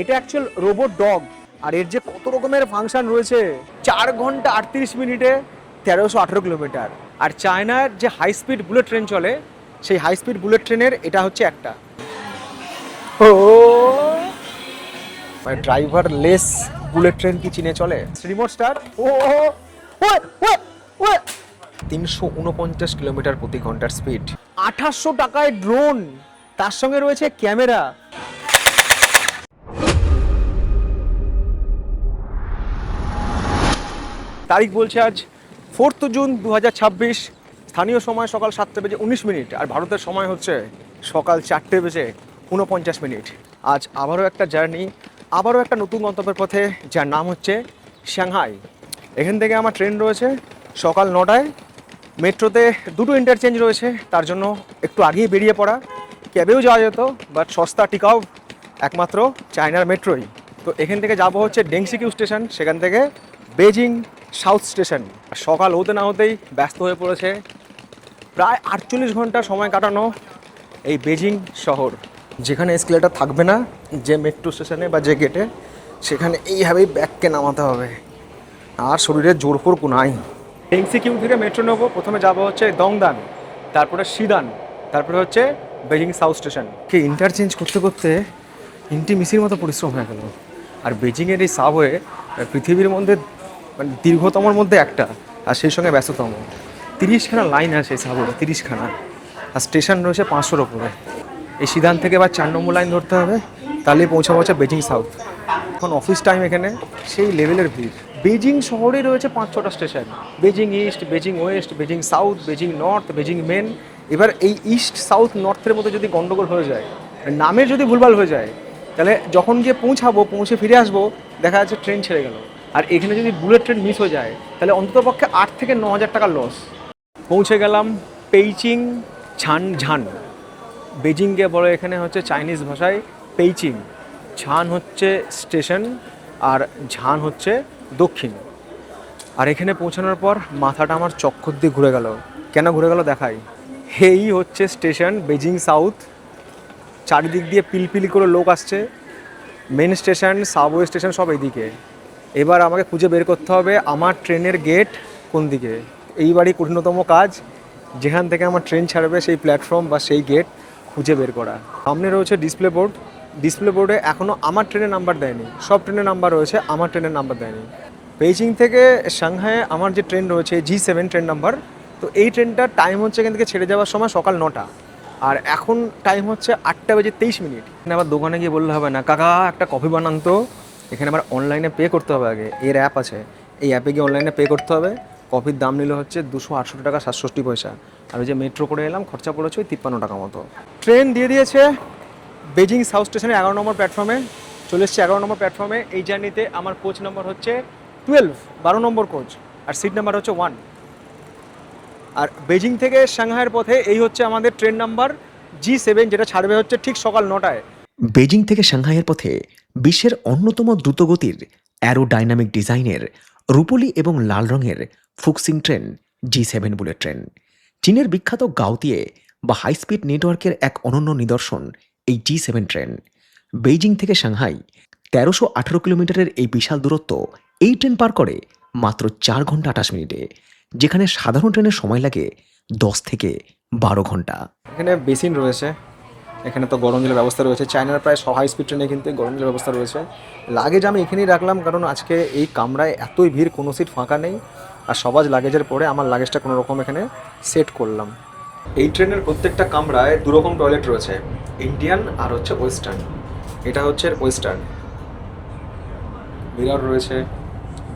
এটা actual robot dog, আর এর যে কত রকমের ফাংশন রয়েছে। 4 ঘন্টা 38 মিনিটে 1318 কিলোমিটার। আর চায়নার যে হাই স্পিড বুলেট ট্রেন চলে, সেই হাই স্পিড বুলেট ট্রেনের এটা হচ্ছে একটা। ও মানে ড্রাইভার লেস বুলেট ট্রেন কি চিনে চলে? Remote start. ও 349 কিলোমিটার প্রতি ঘন্টার স্পিড। 2800 টাকায় ড্রোন, তার সঙ্গে রয়েছে ক্যামেরা। তারিখ বলছে আজ 4 জুন 2026, স্থানীয় সময় সকাল 7:19, আর ভারতের সময় হচ্ছে সকাল 4:49। আজ আবারও একটা জার্নি, আবারও একটা নতুন গন্তব্যের পথে, যার নাম হচ্ছে সাংহাই। এখান থেকে আমার ট্রেন রয়েছে সকাল 9টায়। মেট্রোতে দুটো ইন্টারচেঞ্জ রয়েছে, তার জন্য একটু আগেই বেরিয়ে পড়া। ক্যাবেও যাওয়া যেত, বাট সস্তা টিকাও একমাত্র চায়নার মেট্রোই। তো এখান থেকে যাব হচ্ছে ডেংসিকিউ স্টেশন, সেখান থেকে বেজিং সাউথ স্টেশন। সকাল হতে না হতেই ব্যস্ত হয়ে পড়েছে প্রায় 48 ঘন্টা সময় কাটানো এই বেজিং শহর, যেখানে এসকেলেটার থাকবে না, যে মেট্রো স্টেশনে বা যে গেটে, সেখানে এইভাবেই ব্যাগকে নামাতে হবে, আর শরীরের জোরফোর নাই। ডেংসিকিউ থেকে মেট্রো নেবো, প্রথমে যাব হচ্ছে দংদান, তারপরে শিদান, তারপরে হচ্ছে বেজিং সাউথ স্টেশন। কি ইন্টারচেঞ্জ করতে করতে মিসির মতো পরিশ্রম হয়ে গেল। আর বেজিংয়ের এই সাবওয়ে পৃথিবীর মধ্যে মানে দীর্ঘতমর মধ্যে একটা, আর সেই সঙ্গে ব্যস্ততম। 30খানা লাইন আছে এই সাবওয়ে, 30খানা, আর স্টেশন রয়েছে 500-র উপরে। এই সিদ্ধান্ত থেকে আবার 4 নম্বর লাইন ধরতে হবে, তাহলেই পৌঁছাবো হচ্ছে বেজিং সাউথ। এখন অফিস টাইম, এখানে সেই লেভেলের ভিড়। বেজিং শহরে রয়েছে 5-6টা station: Beijing east, Beijing west, Beijing south, Beijing north, Beijing main. এবার এই ইস্ট সাউথ নর্থের মধ্যে যদি গন্ডগোল হয়ে যায়, নামের যদি ভুলভাল হয়ে যায়, তাহলে যখন গিয়ে পৌঁছে ফিরে আসবো, দেখা যাচ্ছে ট্রেন ছেড়ে গেল। আর এখানে যদি বুলেট ট্রেন মিস হয়ে যায়, তাহলে অন্ততপক্ষে 8 থেকে 9 হাজার টাকার লস। পৌঁছে গেলাম পেইচিং ছানঝান। বেজিংকে বলে এখানে হচ্ছে চাইনিজ ভাষায় পেইচিং। ছান হচ্ছে স্টেশন, আর ঝান হচ্ছে দক্ষিণ। আর এখানে পৌঁছানোর পর মাথাটা আমার চক্কর দিয়ে ঘুরে গেল। কেন ঘুরে গেল দেখাই। এই হচ্ছে স্টেশন বেজিং সাউথ, চারিদিক দিয়ে পিলপিলি করে লোক আসছে। মেন স্টেশন, সাবওয়ে স্টেশন সব এইদিকে। এবার আমাকে খুঁজে বের করতে হবে আমার ট্রেনের গেট কোন দিকে। এইবারই কঠিনতম কাজ, যেখান থেকে আমার ট্রেন ছাড়বে সেই প্ল্যাটফর্ম বা সেই গেট খুঁজে বের করা। সামনে রয়েছে ডিসপ্লে বোর্ড, ডিসপ্লে বোর্ডে এখনও আমার ট্রেনের নাম্বার দেয়নি। সব ট্রেনের নাম্বার রয়েছে, আমার ট্রেনের নাম্বার দেয়নি। বেইজিং থেকে সাংহাইয়ে আমার যে ট্রেন রয়েছে G7 ট্রেন নাম্বার, তো এই ট্রেনটার টাইম হচ্ছে এখান থেকে ছেড়ে যাওয়ার সময় সকাল 9টা, আর এখন টাইম হচ্ছে 8:23। এখানে আবার দোকানে গিয়ে বললে হবে না, কাকা একটা কফি বানান তো। এখানে আবার অনলাইনে পে করতে হবে আগে। এর অ্যাপ আছে, এই অ্যাপে গিয়ে অনলাইনে পে করতে হবে। কফির দাম নিল হচ্ছে 268 টাকা 67 পয়সা। আর ওই যে মেট্রো করে এলাম, খরচা পড়েছে ওই 53 টাকা মতো। ট্রেন দিয়ে দিয়েছে বেজিং সাউথ স্টেশনে 11 নম্বর প্ল্যাটফর্মে। চলে এসছে 11 নম্বর প্ল্যাটফর্মে। এই জার্নিতে আমার কোচ নাম্বার হচ্ছে 12 নম্বর কোচ, আর সিট নাম্বার হচ্ছে 1। আর বেজিং থেকে সাংহাইয়ের পথে এই হচ্ছে আমাদের ট্রেন নাম্বার G7, যেটা ছাড়বে হচ্ছে ঠিক সকাল 9টায়। বেজিং থেকে সাংহাইয়ের পথে বিশ্বের অন্যতম দ্রুতগতির অ্যারোডাইনামিক ডিজাইনের রূপলি এবং লাল রঙের ফুক্সিং ট্রেন G7 বুলেট ট্রেন। চীনের বিখ্যাত গাওতিয়ে বা হাই স্পিড নেটওয়ার্কের এক অনন্য নিদর্শন এই G7 ট্রেন। বেইজিং থেকে সাংহাই 1318 কিলোমিটারের এই বিশাল দূরত্ব এই ট্রেন পার করে মাত্র 4 ঘন্টা 28 মিনিটে, যেখানে সাধারণ ট্রেনের সময় লাগে 10 থেকে 12 ঘন্টা। এখানে বেসিন রয়েছে, এখানে তো গরম জলের ব্যবস্থা রয়েছে। চায়নার প্রায় সব হাই স্পিড ট্রেনে কিন্তু গরম জলের ব্যবস্থা রয়েছে। লাগেজ আমি এখানেই রাখলাম, কারণ আজকে এই কামরায় এতই ভিড়, কোনো সিট ফাঁকা নেই। আর সবাজ লাগেজের পরে আমার লাগেজটা কোনো রকম এখানে সেট করলাম। এই ট্রেনের প্রত্যেকটা কামরায় দুরকম টয়লেট রয়েছে, ইন্ডিয়ান আর হচ্ছে ওয়েস্টার্ন। এটা হচ্ছে ওয়েস্টার্ন। মিরর রয়েছে,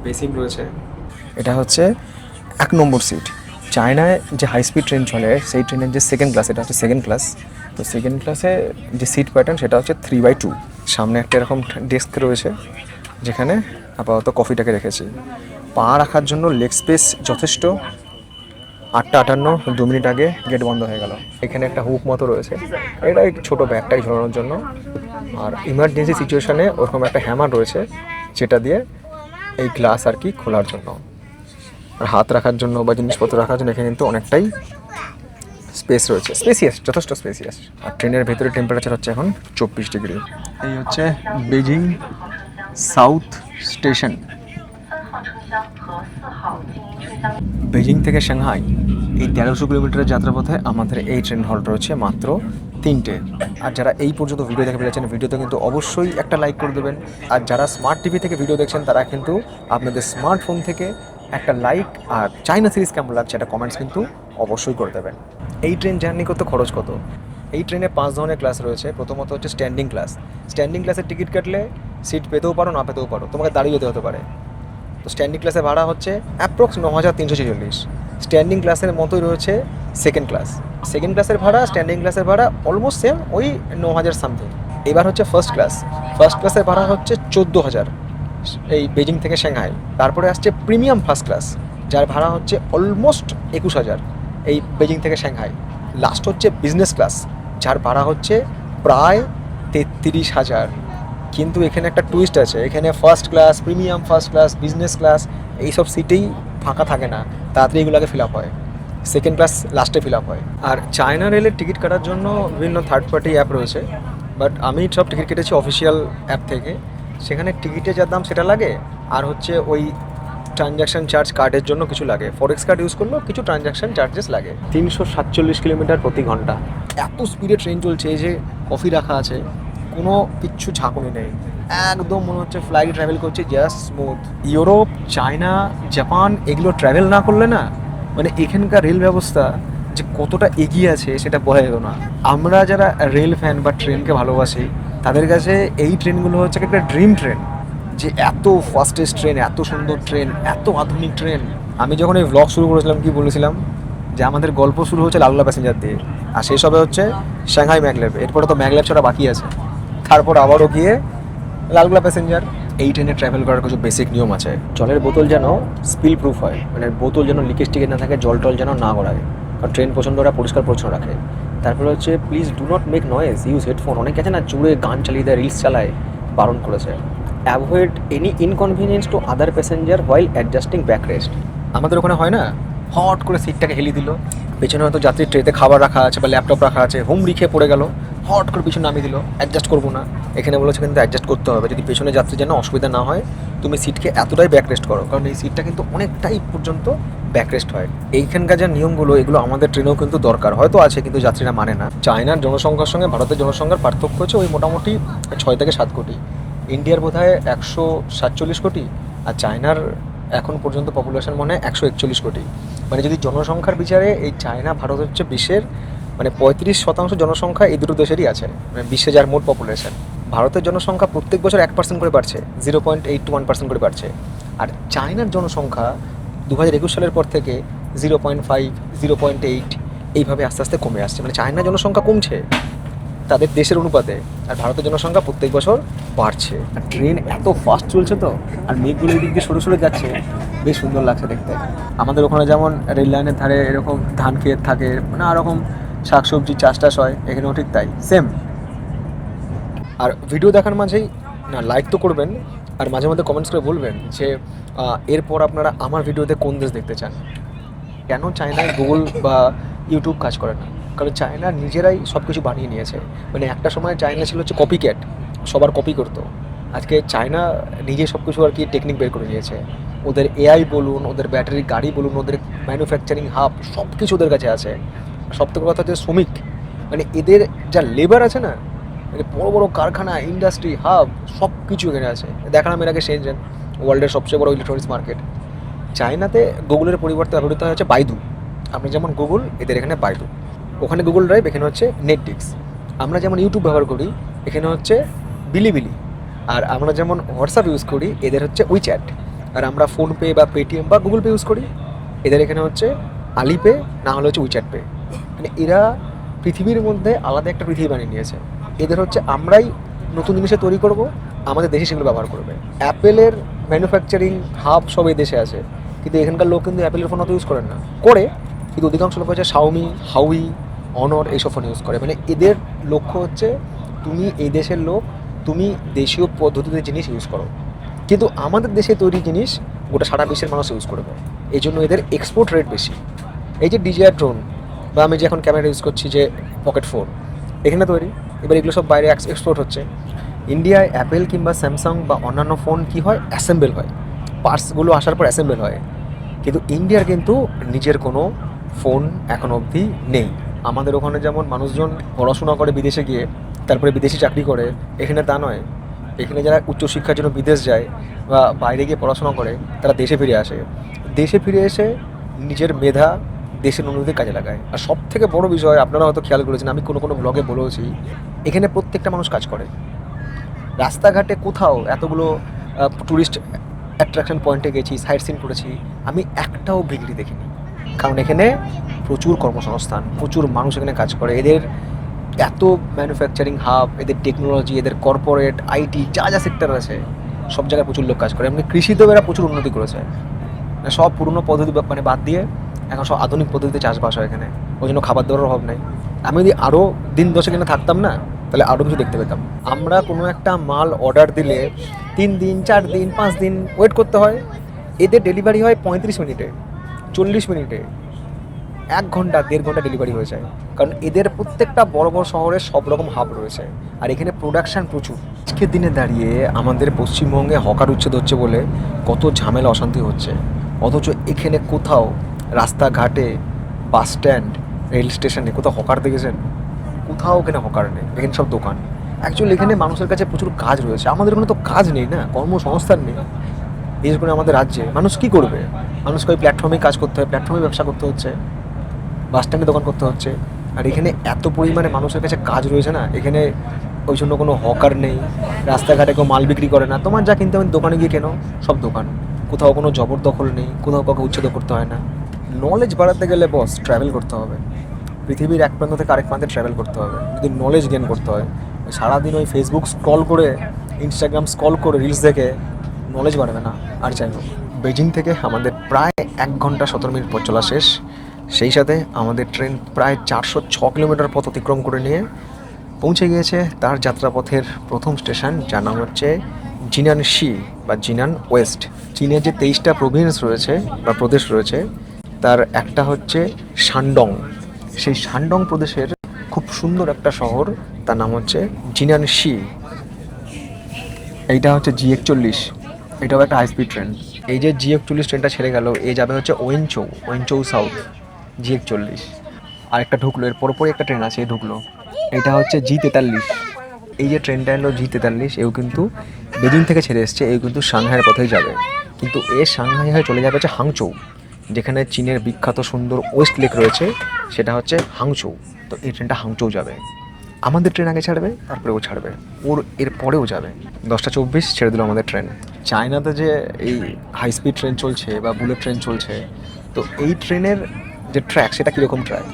বেসিন রয়েছে। এটা হচ্ছে 1 নম্বর সিট। চায়নায় যে হাই স্পিড ট্রেন চলে, সেই ট্রেনের যে সেকেন্ড ক্লাস, এটা হচ্ছে সেকেন্ড ক্লাস। তো সেকেন্ড ক্লাসে যে সিট প্যাটার্ন, সেটা হচ্ছে 3/2। সামনে একটা এরকম ডেস্ক রয়েছে, যেখানে আপাতত কফিটাকে রেখেছি। পা রাখার জন্য লেগ স্পেস যথেষ্ট। 8:58, 2 মিনিট আগে গেট বন্ধ হয়ে গেল। এখানে একটা হুক মতো রয়েছে, এটা এক ছোটো ব্যাগটাকে ঝোলানোর জন্য। আর ইমার্জেন্সি সিচুয়েশানে ওরকম একটা হ্যামার রয়েছে, যেটা দিয়ে এই গ্লাস আর কি খোলার জন্য। আর হাত রাখার জন্য বা জিনিসপত্র রাখার জন্য এখানে কিন্তু অনেকটাই স্পেস রয়েছে, স্পেসিয়াস, যথেষ্ট স্পেসিয়াস। আর ট্রেনের ভেতরে টেম্পারেচার হচ্ছে এখন 24 ডিগ্রি। এই হচ্ছে বেজিং সাউথ স্টেশন। বেজিং থেকে সাংহাই এই 1300 কিলোমিটারের যাত্রাপথে আমাদের এই ট্রেন হল্ট রয়েছে মাত্র 3টে। আর যারা এই পর্যন্ত ভিডিও দেখে ফেলেছেন, ভিডিওতে কিন্তু অবশ্যই একটা লাইক করে দেবেন। আর যারা স্মার্ট টিভি থেকে ভিডিও দেখছেন তারা কিন্তু আপনাদের স্মার্টফোন থেকে একটা লাইক আর চাইনা সিরিজ কেমন লাগছে একটা কমেন্টস কিন্তু অবশ্যই করে দেবেন। এই ট্রেন জার্নি করতে খরচ কত? এই ট্রেনে 5 ধরনের ক্লাস রয়েছে। প্রথমত হচ্ছে স্ট্যান্ডিং ক্লাস। স্ট্যান্ডিং ক্লাসের টিকিট কাটলে সিট পেতেও পারো, না পেতেও পারো, তোমাকে দাঁড়িয়ে যেতে হতে পারে। তো স্ট্যান্ডিং ক্লাসের ভাড়া হচ্ছে অ্যাপ্রক্স 9346। স্ট্যান্ডিং ক্লাসের মতোই রয়েছে সেকেন্ড ক্লাস। সেকেন্ড ক্লাসের ভাড়া স্ট্যান্ডিং ক্লাসের ভাড়া অলমোস্ট সেম, ওই 9000 সামথিং। এবার হচ্ছে ফার্স্ট ক্লাস। ফার্স্ট ক্লাসের ভাড়া হচ্ছে 14000 এই বেজিং থেকে সাংহাই। তারপরে আসছে প্রিমিয়াম ফার্স্ট ক্লাস, যার ভাড়া হচ্ছে অলমোস্ট 21000 এই বেজিং থেকে সাংহাই। লাস্ট হচ্ছে বিজনেস ক্লাস, যার ভাড়া হচ্ছে প্রায় 33000। কিন্তু এখানে একটা টুইস্ট আছে, এখানে first class, premium first class, business class এইসব সিটেই ফাঁকা থাকে না, তাড়াতাড়ি এগুলোকে ফিল আপ হয়। সেকেন্ড ক্লাস লাস্টে ফিল আপ হয়। আর চায়না রেলের টিকিট কাটার জন্য বিভিন্ন থার্ড পার্টি অ্যাপ রয়েছে, বাট আমি সব টিকিট কেটেছি অফিসিয়াল অ্যাপ থেকে। সেখানে টিকিটে যা দাম সেটা লাগে, আর হচ্ছে ওই ট্রানজ্যাকশন চার্জ কার্ডের জন্য কিছু লাগে। ফরেক্স কার্ড ইউজ করলেও কিছু ট্রানজ্যাকশন চার্জেস লাগে। 347 কিলোমিটার প্রতি ঘন্টা এত স্পিডে ট্রেন চলছে। এই যে কফি রাখা আছে, কোনো কিচ্ছু ঝাঁকুনি নেই, একদম মনে হচ্ছে ফ্লাইট ট্রাভেল করছে just smooth. Europe, China, Japan এগুলো ট্রাভেল না করলে না, মানে এখানকার রেল ব্যবস্থা যে কতটা এগিয়ে আছে সেটা বোঝা যেত না। আমরা যারা রেল ফ্যান বা ট্রেনকে ভালোবাসি, তাদের কাছে এই ট্রেনগুলো হচ্ছে একটা ড্রিম ট্রেন। যে এত ফাস্টেস্ট ট্রেন, এত সুন্দর ট্রেন, এত আধুনিক ট্রেন। আমি যখন এই ভ্লগ শুরু করেছিলাম কি বলেছিলাম, যে আমাদের গল্প শুরু হচ্ছে লালগোলা প্যাসেঞ্জার দিয়ে, আর সেই সবে হচ্ছে সাংহাই ম্যাগলেভ। এরপরে তো ম্যাগলেভ ছাড়া বাকি আছে, তারপর আবারও গিয়ে লালগোলা প্যাসেঞ্জার। এই ট্রেনে ট্রাভেল করার কিছু বেসিক নিয়ম আছে। জলের বোতল যেন স্পিল প্রুফ হয়, মানে বোতল যেন লিকেজ টিকেজ না থাকে, জল টল যেন না গড়ায়, কারণ ট্রেন পছন্দ ওরা পরিষ্কার পরিচ্ছন্ন রাখে। তারপরে হচ্ছে please do not make noise, use headphone. অনেকে আছে না জুড়ে গান চালিয়ে দেয়, রিলস চালায়, বারণ করেছে। Avoid any inconvenience to other passenger while adjusting backrest. আমাদের ওখানে হয় না, হট করে সিটটাকে হেলিয়ে দিল, পেছনে হয়তো যাত্রীর ট্রেতে খাবার রাখা আছে বা ল্যাপটপ রাখা আছে, হুমড়ি খেয়ে পড়ে গেল, হট করে পিছনে নামিয়ে দিল, অ্যাডজাস্ট করবো না। এখানে বলেছে কিন্তু অ্যাডজাস্ট করতে হবে, যদি পেছনে যাত্রী যেন অসুবিধা না হয়, তুমি সিটকে এতটাই ব্যাকরেস্ট করো, কারণ এই সিটটা কিন্তু অনেকটাই পর্যন্ত ব্যাকরেস্ট হয়। এইখানকার যে নিয়মগুলো, এগুলো আমাদের ট্রেনেও কিন্তু দরকার, হয়তো আছে কিন্তু যাত্রীরা মানে না। চায়নার জনসংখ্যার সঙ্গে ভারতের জনসংখ্যার পার্থক্য হচ্ছে ওই মোটামুটি 6 থেকে 7 কোটি। ইন্ডিয়ার বোধহয় 147 কোটি, আর চায়নার এখন পর্যন্ত পপুলেশন মনে হয় 141 কোটি। মানে যদি জনসংখ্যার বিচারে এই চায়না ভারত হচ্ছে বিশ্বের মানে 35% জনসংখ্যা এই দুটো দেশেরই আছে, মানে বিশ্বে যার মোট পপুলেশন। ভারতের জনসংখ্যা প্রত্যেক বছর 1% করে বাড়ছে, 0.8 to 1% করে বাড়ছে। আর চায়নার জনসংখ্যা 2021 সালের পর থেকে 0.5, 0.8 এইভাবে আস্তে আস্তে কমে আসছে। মানে চায়নার জনসংখ্যা কমছে তাদের দেশের অনুপাতে, আর ভারতের জনসংখ্যা প্রত্যেক বছর বাড়ছে। আর ট্রেন এত ফাস্ট চলছে তো, আর মেঘগুলো দিক দিয়ে সরে সরে যাচ্ছে, বেশ সুন্দর লাগছে দেখতে। আমাদের ওখানে যেমন রেল লাইনের ধারে এরকম ধান ক্ষেত থাকে, মানে আরকম শাকসবজি চাষ টাস হয়, এখানেও ঠিক তাই সেম। আর ভিডিও দেখার মাঝেই না লাইক তো করবেন, আর মাঝে মধ্যে কমেন্টস করে বলবেন যে এরপর আপনারা আমার ভিডিওতে কোন দেশ দেখতে চান। কেন চায়নায় গুগল বা ইউটিউব কাজ করে না? কারণ চায়না নিজেরাই সব কিছু বানিয়ে নিয়েছে। মানে একটা সময় চায়না ছিল হচ্ছে কপি ক্যাট, সবার কপি করতো। আজকে চায়না নিজে সব কিছু আর কি টেকনিক বের করে নিয়েছে। ওদের এআই বলুন, ওদের ব্যাটারি গাড়ি বলুন, ওদের ম্যানুফ্যাকচারিং হাব সব কিছু ওদের কাছে আছে। সব থেকে কথা হচ্ছে শ্রমিক, মানে এদের যা লেবার আছে না, মানে বড় বড় কারখানা, ইন্ডাস্ট্রি, হাব সব কিছু এখানে আছে। দেখালাম এর আগে শেনজেন, ওয়ার্ল্ডের সবচেয়ে বড় ইলেকট্রনিক্স মার্কেট। চায়নাতে গুগলের পরিবর্তে ব্যবহৃত হচ্ছে বাইদু। আপনি যেমন গুগল, এদের এখানে বাইদু। ওখানে গুগল ড্রাইভ, এখানে হচ্ছে নেটফ্লিক্স। আমরা যেমন ইউটিউব ব্যবহার করি, এখানে হচ্ছে বিলিবিলি। আর আমরা যেমন হোয়াটসঅ্যাপ ইউজ করি, এদের হচ্ছে উইচ্যাট। আর আমরা ফোনপে বা পেটিএম বা গুগল পে ইউজ করি, এদের এখানে হচ্ছে আলিপে, না হলে হচ্ছে উইচ্যাট পে। মানে এরা পৃথিবীর মধ্যে আলাদা একটা পৃথিবী বানিয়ে নিয়েছে। এদের হচ্ছে আমরাই নতুন জিনিসে তৈরি করব, আমাদের দেশে সেগুলো ব্যবহার করবে। অ্যাপেলের ম্যানুফ্যাকচারিং হাব সব এই দেশে আছে, কিন্তু এখানকার লোক কিন্তু অ্যাপেলের ফোন অত ইউজ করেন না, করে কিন্তু অধিকাংশ লোক হচ্ছে শাওমি, হাউই, অনর এইসব ফোন ইউজ করে। মানে এদের লক্ষ্য হচ্ছে তুমি এই দেশের লোক, তুমি দেশীয় পদ্ধতিতে জিনিস ইউজ করো, কিন্তু আমাদের দেশে তৈরি জিনিস গোটা সারা বিশ্বের মানুষ ইউজ করবে। এই জন্য এদের এক্সপোর্ট রেট বেশি। এই যে ডিজিআর ড্রোন, বা আমি যে এখন ক্যামেরা ইউজ করছি যে পকেট ফোন, এখানে তৈরি। এবার এগুলো সব বাইরে এক্সপোর্ট হচ্ছে। ইন্ডিয়ায় অ্যাপেল কিংবা স্যামসাং বা অন্যান্য ফোন কী হয়, অ্যাসেম্বল হয়, পার্টসগুলো আসার পর অ্যাসেম্বল হয়। কিন্তু ইন্ডিয়ার কিন্তু নিজের কোনো ফোন এখন অবধি নেই। আমাদের ওখানে যেমন মানুষজন পড়াশোনা করে বিদেশে গিয়ে তারপরে বিদেশি চাকরি করে, এখানে তা নয়। এখানে যারা উচ্চশিক্ষার জন্য বিদেশ যায় বা বাইরে গিয়ে পড়াশোনা করে, তারা দেশে ফিরে আসে। দেশে ফিরে এসে নিজের মেধা দেশের উন্নতির কাজে লাগায়। আর সব থেকে বড় বিষয়, আপনারা হয়তো খেয়াল করেছেন, আমি কোনো ব্লগে বলেছি, এখানে প্রত্যেকটা মানুষ কাজ করে। রাস্তাঘাটে কোথাও এতগুলো ট্যুরিস্ট অ্যাট্রাকশন পয়েন্টে গেছি, সাইট সিন করেছি, আমি একটাও ভিগড়ি দেখিনি। কারণ এখানে প্রচুর কর্মসংস্থান, প্রচুর মানুষ এখানে কাজ করে। এদের এত ম্যানুফ্যাকচারিং হাব, এদের টেকনোলজি, এদের কর্পোরেট, আইটি, যা যা সেক্টর আছে সব জায়গায় প্রচুর লোক কাজ করে। এমনি কৃষিতেও এরা প্রচুর উন্নতি করেছে। সব পুরনো পদ্ধতি মানে বাদ দিয়ে এখন সব আধুনিক পদ্ধতিতে চাষবাস হয় এখানে। ওই জন্য খাবার দাবারের অভাব নেই। আমি যদি আরও দিন 10 এখানে থাকতাম না, তাহলে আরও কিছু দেখতে পেতাম। আমরা কোনো একটা মাল অর্ডার দিলে 3 দিন, 4 দিন, 5 দিন ওয়েট করতে হয়। এদের ডেলিভারি হয় 35 মিনিটে, 40 মিনিটে, 1 ঘন্টা, 1.5 ঘন্টা ডেলিভারি হয়ে যায়। কারণ এদের প্রত্যেকটা বড় বড় শহরে সব রকম হাব রয়েছে, আর এখানে প্রোডাকশান প্রচুর। আজকের দিনে দাঁড়িয়ে আমাদের পশ্চিমবঙ্গে হকার উচ্ছেদ হচ্ছে বলে কত ঝামেলা অশান্তি হচ্ছে, অথচ এখানে কোথাও রাস্তাঘাটে, বাস স্ট্যান্ড, রেল স্টেশনে কোথাও হকার দেখেছেন? কোথাও এখানে হকার নেই, এখানে সব দোকান। অ্যাকচুয়ালি এখানে মানুষের কাছে প্রচুর কাজ রয়েছে, আমাদের কোনো তো কাজ নেই না, কর্মসংস্থান নেই। বিশেষ করে আমাদের রাজ্যে মানুষ কী করবে? মানুষকে ওই প্ল্যাটফর্মে কাজ করতে হয়, প্ল্যাটফর্মে ব্যবসা করতে হচ্ছে, বাস স্ট্যান্ডে দোকান করতে হচ্ছে। আর এখানে এত পরিমাণে মানুষের কাছে কাজ রয়েছে না, এখানে ওই জন্য কোনো হকার নেই, রাস্তাঘাটে কেউ মাল বিক্রি করে না। তোমার যা কিনতে হবে দোকানে গিয়ে কেনো, সব দোকান। কোথাও কোনো জবরদখল নেই, কোথাও কাউকে উচ্ছেদ করতে হয় না। নলেজ বাড়াতে গেলে বস ট্রাভেল করতে হবে, পৃথিবীর এক প্রান্ত থেকে আরেক প্রান্তে ট্রাভেল করতে হবে যদি নলেজ গেইন করতে হয়। সারাদিন ওই ফেসবুক স্ক্রল করে, ইনস্টাগ্রাম স্ক্রল করে, রিলস দেখে নলেজ বাড়বে না। আর যাই হোক, বেজিং থেকে আমাদের প্রায় 1 ঘন্টা 17 মিনিট পথ চলা শেষ। সেই সাথে আমাদের ট্রেন প্রায় 406 কিলোমিটার পথ অতিক্রম করে নিয়ে পৌঁছে গিয়েছে তার যাত্রাপথের প্রথম স্টেশন, যার নাম হচ্ছে জিনানশি বা জিনান ওয়েস্ট। চীনের যে 23টা প্রভিন্স রয়েছে বা প্রদেশ রয়েছে, তার একটা হচ্ছে শানডং। সেই শানডং প্রদেশের খুব সুন্দর একটা শহর, তার নাম হচ্ছে জিনানশি। এইটা হচ্ছে G41, এটাও একটা হাই স্পিড ট্রেন। এই যে G41 ট্রেনটা ছেড়ে গেল, এ যাবে হচ্ছে ওয়েনচৌ সাউথ, G41। আর একটা ঢুকলো, এর পরপরই একটা ট্রেন আছে, ঢুকলো, এটা হচ্ছে G43। এই যে ট্রেনটা এলো G43, এও কিন্তু বেজিং থেকে ছেড়ে এসছে, এও কিন্তু সাংহাইয়ের পথেই যাবে। কিন্তু এ সাংহাই হয়ে চলে যাবে হচ্ছে হাংচৌ, যেখানে চীনের বিখ্যাত সুন্দর ওয়েস্ট লেক রয়েছে, সেটা হচ্ছে হাংচৌ। তো এই ট্রেনটা হাংচৌ যাবে। আমাদের ট্রেন আগে ছাড়বে, তারপরে ও ছাড়বে, ওর এর পরেও যাবে। 10টা 24 ছেড়ে দিল আমাদের ট্রেন। চায়নাতে যে এই হাই স্পিড ট্রেন চলছে বা বুলেট ট্রেন চলছে, তো এই ট্রেনের যে ট্র্যাক, সেটা কীরকম ট্র্যাক?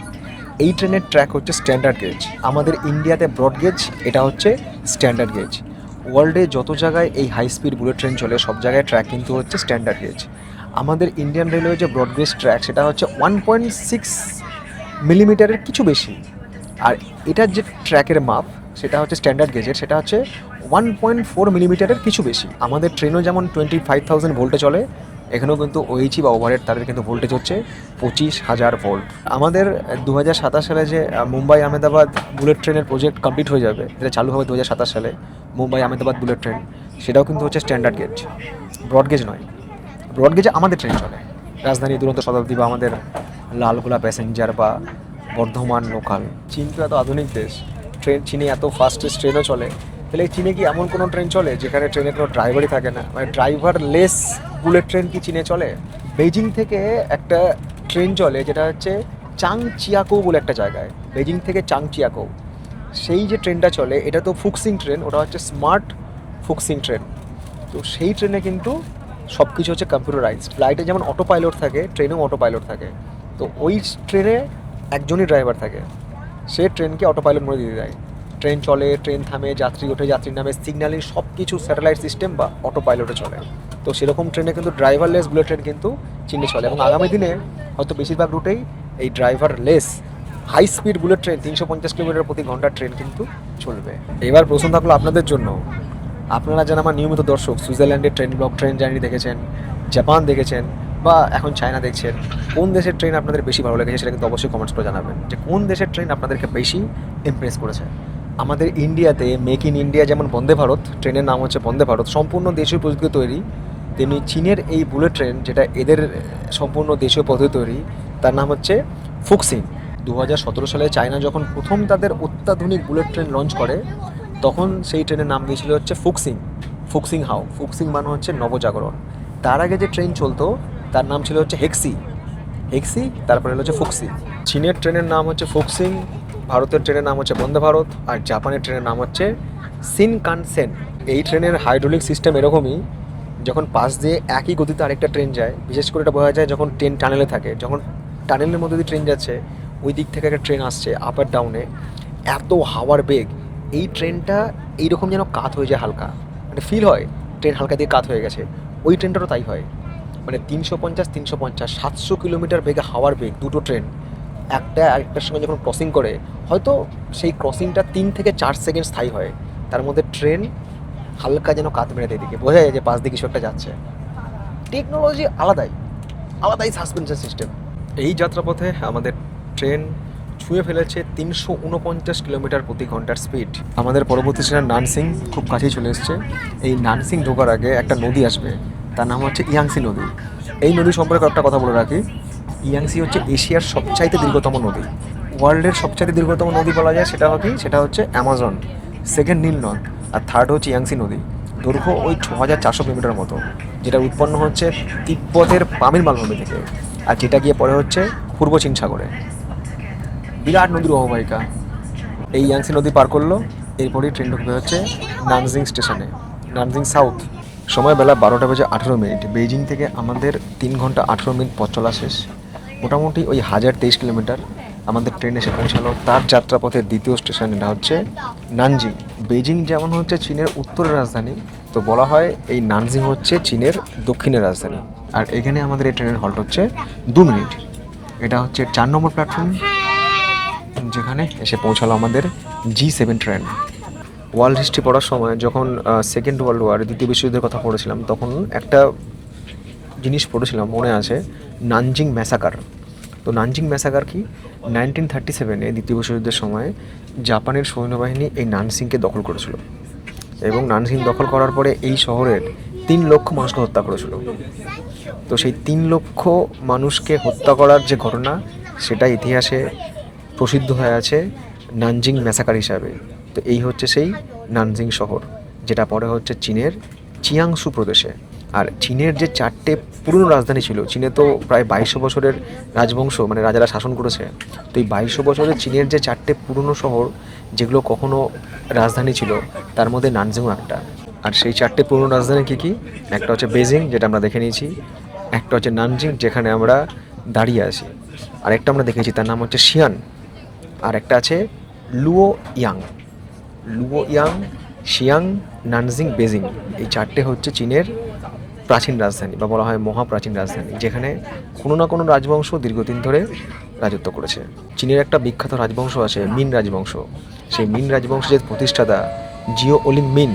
এই ট্রেনের ট্র্যাক হচ্ছে স্ট্যান্ডার্ড গেজ। আমাদের ইন্ডিয়াতে ব্রড গেজ, এটা হচ্ছে স্ট্যান্ডার্ড গেজ। ওয়ার্ল্ডে যত জায়গায় এই হাই স্পিড বুলেট ট্রেন চলে, সব জায়গায় ট্র্যাক কিন্তু হচ্ছে স্ট্যান্ডার্ড গেজ। আমাদের ইন্ডিয়ান রেলওয়ে যে ব্রড গেজ ট্র্যাক, সেটা হচ্ছে 1.6 মিলিমিটারের কিছু বেশি। আর এটার যে ট্র্যাকের মাপ, সেটা হচ্ছে স্ট্যান্ডার্ড গেজের, সেটা হচ্ছে 1.4 মিলিমিটারের কিছু বেশি। আমাদের ট্রেনও যেমন 25,000 ভোল্টে চলে, এখানেও কিন্তু ওইচি বা ওভারহেড তাদের কিন্তু ভোল্টেজ হচ্ছে 25,000 ভোল্ট। আমাদের 2027 সালে যে মুম্বাই আহমেদাবাদ বুলেট ট্রেনের প্রজেক্ট কমপ্লিট হয়ে যাবে, যেটা চালু হবে 2027 সালে, মুম্বাই আহমেদাবাদ বুলেট ট্রেন, সেটাও কিন্তু হচ্ছে স্ট্যান্ডার্ড গেজ, ব্রড গেজ নয়। ব্রড গেজে আমাদের ট্রেন চলে, রাজধানী, দুরন্ত শতাব্দী বা আমাদের লালগোলা প্যাসেঞ্জার বা বর্ধমান লোকাল। চীন তো এত আধুনিক দেশ, চীনে এত ফাস্টেস্ট ট্রেনও চলে। তাহলে চীনে কি এমন কোনো ট্রেন চলে যেখানে ট্রেনে কোনো ড্রাইভারই থাকে না? মানে ড্রাইভার লেস বুলেট ট্রেন কি চীনে চলে? বেজিং থেকে একটা ট্রেন চলে, যেটা হচ্ছে চাংচিয়াকৌ বলে একটা জায়গায়, বেজিং থেকে চাংচিয়াকৌ। সেই যে ট্রেনটা চলে, এটা তো ফুক্সিং ট্রেন, ওটা হচ্ছে স্মার্ট ফুক্সিং ট্রেন। তো সেই ট্রেনে কিন্তু সব কিছু হচ্ছে কম্পিউটারাইজড। ফ্লাইটে যেমন অটো পাইলট থাকে, ট্রেনেও অটো পাইলট থাকে। তো ওই ট্রেনে একজনই ড্রাইভার থাকে, সে ট্রেনকে অটো পাইলট মোডে দিয়ে দেয়। ট্রেন চলে, ট্রেন থামে, যাত্রী ওঠে, যাত্রী নামে, সিগন্যালিং সব কিছু স্যাটেলাইট সিস্টেম বা অটো পাইলটে চলে। তো সেরকম ট্রেনে কিন্তু ড্রাইভারলেস বুলেট ট্রেন কিন্তু চীনে চলে, এবং আগামী দিনে হয়তো বেশিরভাগ রুটেই এই driverless high speed bullet train 350 kilometre প্রতি ঘন্টার ট্রেন কিন্তু চলবে। এবার প্রশ্ন থাকলো আপনাদের জন্য, আপনারা যারা আমার নিয়মিত দর্শক, সুইজারল্যান্ডের ট্রেন ব্লগ, ট্রেন জার্নি দেখেছেন, জাপান দেখেছেন, বা এখন চায়না দেখছেন, কোন দেশের ট্রেন আপনাদের বেশি ভালো লেগেছে সেটা কিন্তু অবশ্যই কমেন্টস করে জানাবেন যে কোন দেশের ট্রেন আপনাদেরকে বেশি ইমপ্রেস করেছে। আমাদের ইন্ডিয়াতে মেক ইন ইন্ডিয়া যেমন বন্দে ভারত, ট্রেনের নাম হচ্ছে বন্দে ভারত, সম্পূর্ণ দেশীয় প্রযুক্তি তৈরি, তেমনি চীনের এই বুলেট ট্রেন যেটা এদের সম্পূর্ণ দেশীয় পদ্ধতি তৈরি, তার নাম হচ্ছে ফুক্সিং। 2017 সালে চায়না যখন প্রথম তাদের অত্যাধুনিক বুলেট ট্রেন লঞ্চ করে, তখন সেই ট্রেনের নাম দিয়েছিল হচ্ছে ফুক্সিং। ফুক্সিং হাও, ফুক্সিং মানে হচ্ছে নবজাগরণ। তার আগে যে ট্রেন চলতো তার নাম ছিল হচ্ছে হেক্সি, হেক্সি তারপরে হচ্ছে ফুক্সি। চীনের ট্রেনের নাম হচ্ছে ফুক্সিং, ভারতের ট্রেনের নাম হচ্ছে বন্দে ভারত, আর জাপানের ট্রেনের নাম হচ্ছে শিনকানসেন। এই ট্রেনের হাইড্রোলিক সিস্টেম এরকমই, যখন পাশ দিয়ে একই গতিতে আরেকটা ট্রেন যায়, বিশেষ করে এটা বোঝা যায় যখন ট্রেন টানেলে থাকে, যখন টানেলের মধ্যে দিয়ে ট্রেন যাচ্ছে, ওই দিক থেকে একটা ট্রেন আসছে আপ আর ডাউনে, এত হাওয়ার বেগ, এই ট্রেনটা এইরকম যেন কাত হয়ে যায় হালকা, মানে ফিল হয় ট্রেন হালকা দিয়ে কাত হয়ে গেছে। ওই ট্রেনটারও তাই হয়, মানে 350, 700 কিলোমিটার বেগে হাওয়ার বেগ, দুটো ট্রেন একটা আরেকটার সঙ্গে যখন ক্রসিং করে, হয়তো সেই ক্রসিংটা 3 থেকে 4 সেকেন্ড স্থায়ী হয়, তার মধ্যে ট্রেন হালকা যেন কাত মেরে দেয়, দিকে বোঝা যায় যে পাশ দিয়ে কিছু একটা যাচ্ছে। টেকনোলজি আলাদাই, আলাদাই সাসপেনশন সিস্টেম। এই যাত্রাপথে আমাদের ট্রেন ছুঁয়ে ফেলেছে 349 কিলোমিটার প্রতি ঘন্টার স্পিড। আমাদের পরবর্তী স্টেশন নানসিং খুব কাছেই চলে এসছে। এই নানসিং ঢোকার আগে একটা নদী আসবে, তার নাম হচ্ছে ইয়াংসি নদী। এই নদী সম্পর্কে একটা কথা বলে রাখি, ইয়াংসি হচ্ছে এশিয়ার সবচাইতে দীর্ঘতম নদী। ওয়ার্ল্ডের সবচাইতে দীর্ঘতম নদী বলা যায় সেটা হচ্ছে অ্যামাজন, সেকেন্ড নীল নদ, আর থার্ড হচ্ছে ইয়াংসি নদী। দৈর্ঘ্য ওই 6400 কিলোমিটার মতো, যেটা উৎপন্ন হচ্ছে তিব্বতের পামির মালভূমি থেকে, আর যেটা গিয়ে পরে হচ্ছে পূর্ব চীন সাগরে। বিরাট নদীর অববাহিকা। এই ইয়াংসি নদী পার করলো, এরপরেই ট্রেন ঢুকবে হচ্ছে নানজিং স্টেশনে, নানজিং সাউথ। সময় বেলা 12:18। বেইজিং থেকে আমাদের 3 ঘন্টা 18 মিনিট পথ চলা শেষ। মোটামুটি ওই 1023 কিলোমিটার আমাদের ট্রেন এসে পৌঁছালো। তার যাত্রাপথের দ্বিতীয় স্টেশন এটা হচ্ছে নানজিং। বেইজিং যেমন হচ্ছে চীনের উত্তরের রাজধানী, তো বলা হয় এই নানজিং হচ্ছে চীনের দক্ষিণের রাজধানী। আর এখানে আমাদের এই ট্রেনের হল্ট হচ্ছে 2 মিনিট। এটা হচ্ছে 4 নম্বর প্ল্যাটফর্ম, যেখানে এসে পৌঁছালো আমাদের G7 ট্রেন। ওয়ার্ল্ড হিস্ট্রি পড়ার সময় যখন সেকেন্ড ওয়ার্ল্ড ওয়ার, দ্বিতীয় বিশ্বযুদ্ধের কথা পড়েছিলাম, তখন একটা জিনিস পড়েছিলাম মনে আছে, নানজিং ম্যাসাকার। তো নানজিং ম্যাসাকার কি, 1937-এ দ্বিতীয় বিশ্বযুদ্ধের সময় জাপানের সৈন্যবাহিনী এই নানসিংকে দখল করেছিল, এবং নানসিং দখল করার পরে এই শহরের 3 লক্ষ মানুষকে হত্যা করেছিল। তো সেই 3 লক্ষ মানুষকে হত্যা করার যে ঘটনা, সেটা ইতিহাসে প্রসিদ্ধ হয়ে আছে নানজিং ম্যাসাকার হিসাবে। তো এই হচ্ছে সেই নানজিং শহর, যেটা পরে হচ্ছে চীনের চিয়াংসু প্রদেশে। আর চীনের যে 4টে পুরনো রাজধানী ছিল, চীনে তো প্রায় 2200 বছরের রাজবংশ, মানে রাজারা শাসন করেছে। তো এই 2200 বছরের চীনের যে 4টে পুরনো শহর যেগুলো কখনো রাজধানী ছিল, তার মধ্যে নানজিংও একটা। আর সেই 4টে পুরনো রাজধানী কী কী, একটা হচ্ছে বেজিং, যেটা আমরা দেখে নিয়েছি, একটা হচ্ছে নানজিং যেখানে আমরা দাঁড়িয়ে আছি, আর একটা আমরা দেখেছি তার নাম হচ্ছে শিয়ান, আর একটা আছে Luo young. Luo young, Xiang, Nanjing, Beijing, এই 4টে হচ্ছে চীনের প্রাচীন রাজধানী, বা বলা হয় মহাপ্রাচীন রাজধানী, যেখানে কোনো না কোনো রাজবংশ দীর্ঘদিন ধরে রাজত্ব করেছে। চীনের একটা বিখ্যাত রাজবংশ আছে, মিন রাজবংশ। সেই মিন রাজবংশের প্রতিষ্ঠাতা জিও ওলিং মিন,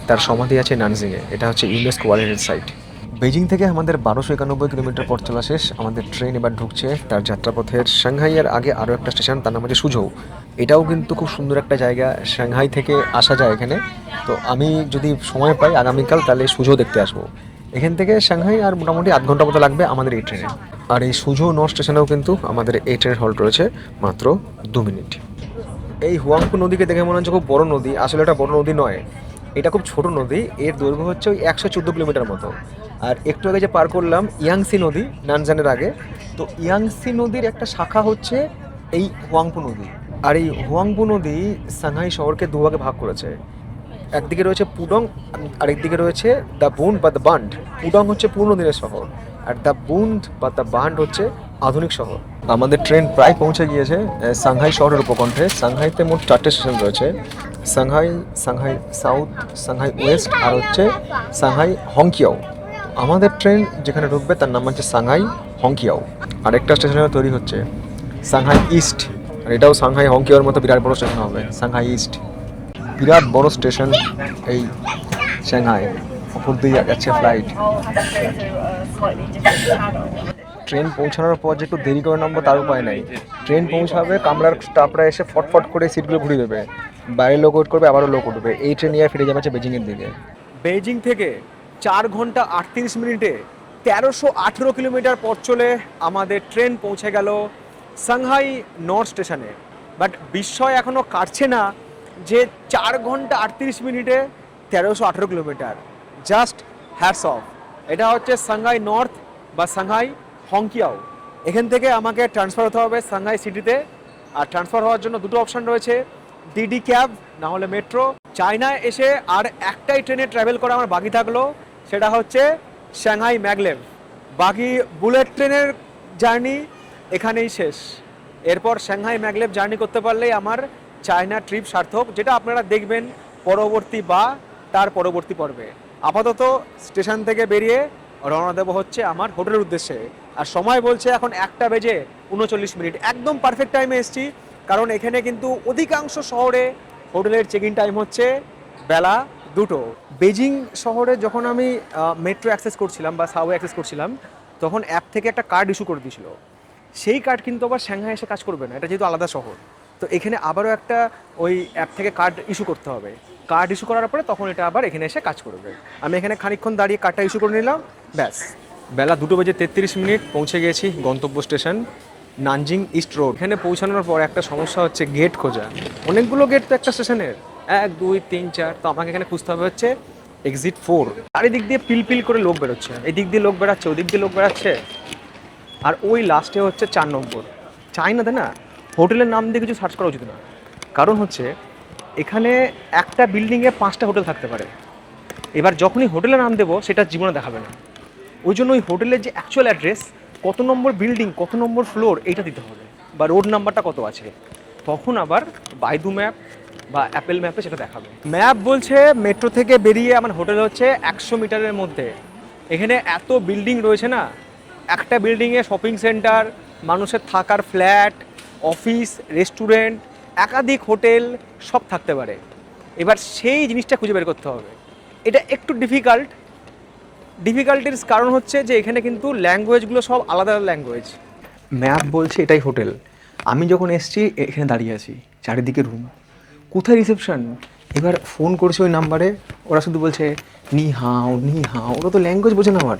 তার সমাধি আছে নানজিংয়ে। এটা হচ্ছে UNESCO world heritage site. Beijing থেকে আমাদের 1291 কিলোমিটার পথ চলা শেষ। আমাদের ট্রেন এবার ঢুকছে তার যাত্রাপথের সাংহাইয়ের আগে আরও একটা স্টেশন, তার নাম হচ্ছে সুঝৌ। এটাও কিন্তু খুব সুন্দর একটা জায়গা, সাংহাই থেকে আসা যায় এখানে। তো আমি যদি সময় পাই আগামীকাল, তাহলে সুঝৌ দেখতে আসবো। এখান থেকে সাংহাই আর মোটামুটি 8 ঘন্টা মতো লাগবে আমাদের এই ট্রেনে। আর এই সুঝৌ নর্থ স্টেশনেও কিন্তু আমাদের এই ট্রেনের হল্ট রয়েছে মাত্র 2 মিনিট। এই হুয়াংপু নদীকে দেখে মনে হচ্ছে খুব বড় নদী, আসলে এটা বড় নদী নয়, এটা খুব ছোট নদী। এর দৈর্ঘ্য হচ্ছে ওই 114 কিলোমিটার মতো। আর একটু আগে যে পার করলাম ইয়াংসি নদী নানজানের আগে, তো ইয়াংসি নদীর একটা শাখা হচ্ছে এই হুয়াংপু নদী। আর এই হুয়াংপু নদী সাংহাই শহরকে দুভাগে ভাগ করেছে। একদিকে রয়েছে পুডং, আরেকদিকে রয়েছে দ্য বুন্ড বা দ্য বান্ড। পুডং হচ্ছে পুরনো দিনের শহর, আর দ্য বুন্ড বা দ্য বান্ড হচ্ছে আধুনিক শহর। আমাদের ট্রেন প্রায় পৌঁছে গিয়েছে সাংহাই শহরের উপকণ্ঠে। সাংহাইতে মোট 4টে স্টেশন রয়েছে, Shanghai, Shanghai south, Shanghai west, আর হচ্ছে সাংহাই হংকিয়াও। আমাদের ট্রেন যেখানে ঢুকবে তার নাম হচ্ছে সাংহাই হংকিয়াও। আরেকটা স্টেশনে তৈরি হচ্ছে সাংহাই ইস্ট, আর এটাও সাংহাই হংকিয়াওর মতো বিরাট বড় স্টেশন হবে, সাংহাই ইস্ট। বিরাট বড় স্টেশন এই সাংহাই, উপর দিয়ে যাচ্ছে flight. slightly different channel. Train পৌঁছানোর পর যে একটু দেরি করে নামবো তার উপায় নেই। ট্রেন পৌঁছাবে, কামরার স্টাফরা এসে ফটফট করে সিটগুলো ঘুরিয়ে দেবে, বাইরে লোক ওয়েট করবে, আবারও লোক উঠবে। এই ট্রেন নিয়ে ফিরে যাবে বেজিংয়ের দিকে। বেজিং থেকে 4 ঘন্টা 38 মিনিটে 1318 কিলোমিটার পথ চলে আমাদের ট্রেন পৌঁছে গেল সাংহাই নর্থ স্টেশনে। বাট বিস্ময় এখনও কাটছে না যে 4 ঘন্টা 38 মিনিটে 1318 কিলোমিটার। Just hats off. এটা হচ্ছে সাংহাই নর্থ বা সাংহাই হংকিয়াও। এখান থেকে আমাকে ট্রান্সফার হতে হবে সাংহাই সিটিতে। আর ট্রান্সফার হওয়ার জন্য দুটো অপশান রয়েছে, ডিডি ক্যাব না হলে মেট্রো। চায়নায় এসে আর একটাই ট্রেনে ট্রাভেল করা আমার বাকি থাকলো, সেটা হচ্ছে সাংহাই ম্যাগলেভ। বাকি বুলেট ট্রেনের জার্নি এখানেই শেষ। এরপর সাংহাই ম্যাগলেভ জার্নি করতে পারলেই আমার চায়না ট্রিপ সার্থক, যেটা আপনারা দেখবেন পরবর্তী বা তার পরবর্তী পর্বে। আপাতত স্টেশন থেকে বেরিয়ে রওনা দেবো হচ্ছে আমার হোটেলের উদ্দেশ্যে। আর সময় বলছে এখন 1:39। একদম পারফেক্ট টাইমে এসেছি, কারণ এখানে কিন্তু অধিকাংশ শহরে হোটেলের চেক ইন টাইম হচ্ছে বেলা 2টো। বেজিং শহরে যখন আমি মেট্রো অ্যাক্সেস করছিলাম বা সাবওয়ে অ্যাক্সেস করছিলাম, তখন অ্যাপ থেকে একটা কার্ড ইস্যু করে দিয়েছিল। সেই কার্ড কিন্তু আবার সাংহাই এসে কাজ করবে না, এটা যেহেতু আলাদা শহর। তো এখানে আবারও একটা ওই অ্যাপ থেকে কার্ড ইস্যু করতে হবে। কার্ড ইস্যু করার পরে তখন এটা আবার এখানে এসে কাজ করবে। আমি এখানে খানিকক্ষণ দাঁড়িয়ে কার্ডটা ইস্যু করে নিলাম, ব্যাস। বেলা 2:33 পৌঁছে গেছি গন্তব্য স্টেশন নানজিং ইস্ট রোড। এখানে পৌঁছানোর পর একটা সমস্যা হচ্ছে গেট খোঁজা। অনেকগুলো গেট তো একটা স্টেশনের, 1 2 3 4। তো আমাকে এখানে খুঁজতে হবে হচ্ছে এক্সিট 4। চারিদিক দিয়ে পিল করে লোক বেরোচ্ছে, এদিক দিয়ে লোক বেরাচ্ছে, ওদিক দিয়ে লোক বেরাচ্ছে। আর ওই লাস্টে হচ্ছে 4 নম্বর। চায়নাতে না হোটেলের নাম দিয়ে কিছু সার্চ করা উচিত না, কারণ হচ্ছে এখানে একটা বিল্ডিংয়ে 5টা হোটেল থাকতে পারে। এবার যখনই হোটেলের নাম দেবো সেটা জীবনে দেখাবে না। ওই জন্য ওই হোটেলের যে অ্যাকচুয়াল অ্যাড্রেস, কত নম্বর বিল্ডিং, কত নম্বর ফ্লোর, এইটা দিতে হবে, বা রোড নাম্বারটা কত আছে। তখন আবার বাইদু ম্যাপ বা অ্যাপেল ম্যাপে সেটা দেখাবে। ম্যাপ বলছে মেট্রো থেকে বেরিয়ে আমার হোটেল হচ্ছে 100 মিটারের মধ্যে। এখানে এত বিল্ডিং রয়েছে না, একটা বিল্ডিংয়ে শপিং সেন্টার, মানুষের থাকার ফ্ল্যাট, অফিস, রেস্টুরেন্ট, একাধিক হোটেল সব থাকতে পারে। এবার সেই জিনিসটা খুঁজে বের করতে হবে। এটা একটু ডিফিকাল্টির কারণ হচ্ছে যে এখানে কিন্তু ল্যাঙ্গুয়েজগুলো সব আলাদা আলাদা ল্যাঙ্গুয়েজ। ম্যাপ বলছে এটাই হোটেল। আমি যখন এসেছি এখানে দাঁড়িয়ে আছি, চারিদিকে রুম, কোথায় রিসেপশন। এবার ফোন করছে ওই নাম্বারে, ওরা শুধু বলছে নি হাও। ওরা তো ল্যাঙ্গুয়েজ বোঝে না, আমার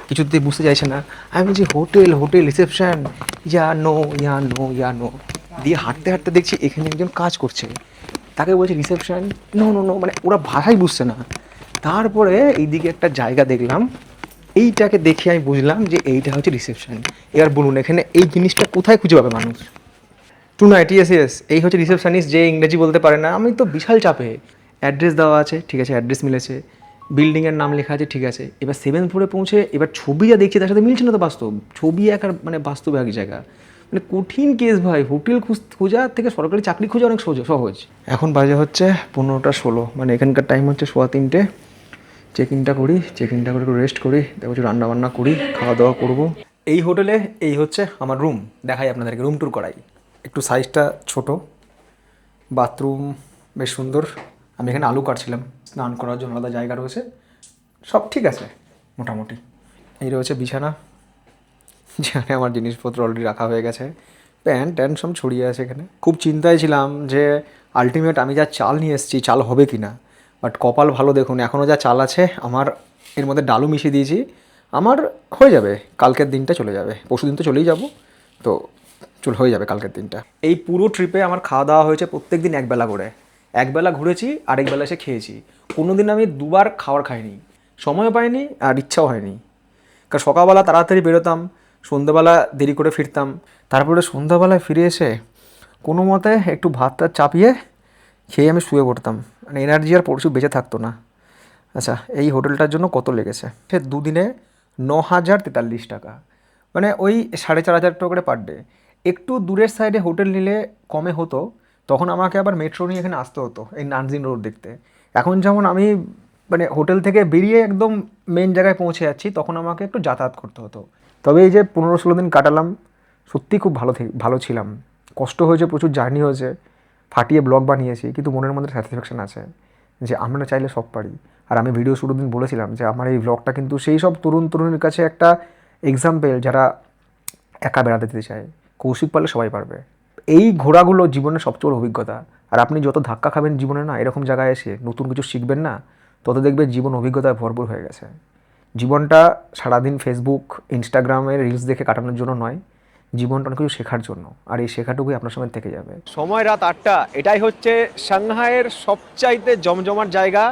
কিছুতে বুঝতে চাইছে না। আমি বলছি হোটেল রিসেপশন, ইয়া নো দিয়ে হাঁটতে দেখছি এখানে একজন কাজ করছে, তাকে বলছে রিসেপশন, নো মানে ওরা ভাষাই বুঝছে না। তারপরে এইদিকে একটা জায়গা দেখলাম, এইটাকে দেখে আমি বুঝলাম যে এইটা হচ্ছে রিসেপশন। এবার বলুন এখানে এই জিনিসটা কোথায় খুঁজে পাবে মানুষ? টুনাইট, ইয়েস, এই হচ্ছে রিসেপশনিস্ট যে ইংরেজি বলতে পারে না। আমি তো বিশাল চাপে। অ্যাড্রেস দেওয়া আছে, ঠিক আছে, অ্যাড্রেস মিলেছে, বিল্ডিংয়ের নাম লেখা আছে, ঠিক আছে। এবার 7th ফ্লোরে পৌঁছে এবার ছবি যা দেখছি তার সাথে মিলছে না তো বাস্তব ছবি, আর মানে বাস্তব এক জায়গা, মানে কঠিন কেস ভাই। হোটেল খোঁজা থেকে সরকারি চাকরি খোঁজা অনেক সহজ। এখন বাজে হচ্ছে 15টা 16, মানে এখানকার টাইম হচ্ছে 3:15। চেক ইনটা করে একটু রেস্ট করি, তারপর রান্নাবান্না করি, খাওয়া দাওয়া করবো। এই হোটেলে এই হচ্ছে আমার রুম, দেখাই আপনাদেরকে, রুম ট্যুর করাই। একটু সাইজটা ছোট, বাথরুম বেশ সুন্দর। আমি এখানে আলু কাটছিলাম, স্নান করার জন্য আলাদা জায়গা রয়েছে, সব ঠিক আছে মোটামুটি। এই রয়েছে বিছানা, যেখানে আমার জিনিসপত্র অলরেডি রাখা হয়ে গেছে, প্যান্ট সব ছড়িয়ে আছে এখানে। খুব চিন্তায় ছিলাম যে আলটিমেট আমি যা চাল নিয়ে এসেছি চাল হবে কি না, বাট কপাল ভালো, দেখুন এখনও যা চাল আছে আমার, এর মধ্যে ডালও মিশিয়ে দিয়েছি, আমার হয়ে যাবে। কালকের দিনটা চলে যাবে, পরশু দিন তো চলেই যাব, তো হয়ে যাবে কালকের দিনটা। এই পুরো ট্রিপে আমার খাওয়া দাওয়া হয়েছে প্রত্যেক দিন একবেলা করে। একবেলা ঘুরেছি, আরেকবেলা এসে খেয়েছি। কোনো দিন আমি দুবার খাবার খাইনি, সময়ও পাইনি আর ইচ্ছাও হয়নি। কারণ সকালবেলা তাড়াতাড়ি বেরোতাম, সন্ধ্যাবেলা দেরি করে ফিরতাম। তারপরে সন্ধ্যাবেলায় ফিরে এসে কোনো মতে একটু ভাতটা চাপিয়ে খেয়ে আমি শুয়ে পড়তাম, মানে এনার্জি আর পরশু বেঁচে থাকতো না। আচ্ছা, এই হোটেলটার জন্য কত লেগেছে? সে দুদিনে 9,043 টাকা, মানে ওই 4,500 টাকা করে পার ডে। একটু দূরের সাইডে হোটেল নিলে কমে হতো, তখন আমাকে আবার মেট্রো নিয়ে এখানে আসতে হতো এই নানজিং রোড দেখতে। এখন যেমন আমি মানে হোটেল থেকে বেরিয়ে একদম মেন জায়গায় পৌঁছে যাচ্ছি, তখন আমাকে একটু যাতায়াত করতে হতো। তবে এই যে 15-16 দিন কাটালাম, সত্যি খুব ভালো ছিলাম। কষ্ট হয়েছে, প্রচুর জার্নি হয়েছে, ফাটিয়ে ব্লগ বানিয়েছি, কিন্তু মনের মধ্যে স্যাটিসফ্যাকশান আছে। যে আমরা চাইলে সব পারি। আর আমি ভিডিও শুরুর দিন বলেছিলাম যে আমার এই ব্লগটা কিন্তু সেই সব তরুণীর কাছে একটা এক্সাম্পল যারা একা বেড়াতে যেতে চায়। কৌশিক পারলে সবাই পারবে। এই ঘোরাগুলো জীবনের সবচেয়ে বড় অভিজ্ঞতা। আর আপনি যত ধাক্কা খাবেন জীবনে না, এরকম জায়গায় এসে নতুন কিছু শিখবেন না, তত দেখবেন জীবন অভিজ্ঞতায় ভরপুর হয়ে গেছে। জীবনটা সারাদিন ফেসবুক ইনস্টাগ্রামের রিলস দেখে কাটানোর জন্য নয়, জীবনটা অনেক কিছু শেখার জন্য। আর এই শেখাটুকুই আপনার সঙ্গে থেকে যাবে। সময় রাত 8টা, এটাই হচ্ছে সাংহাইয়ের সবচাইতে জমজমাট জায়গা।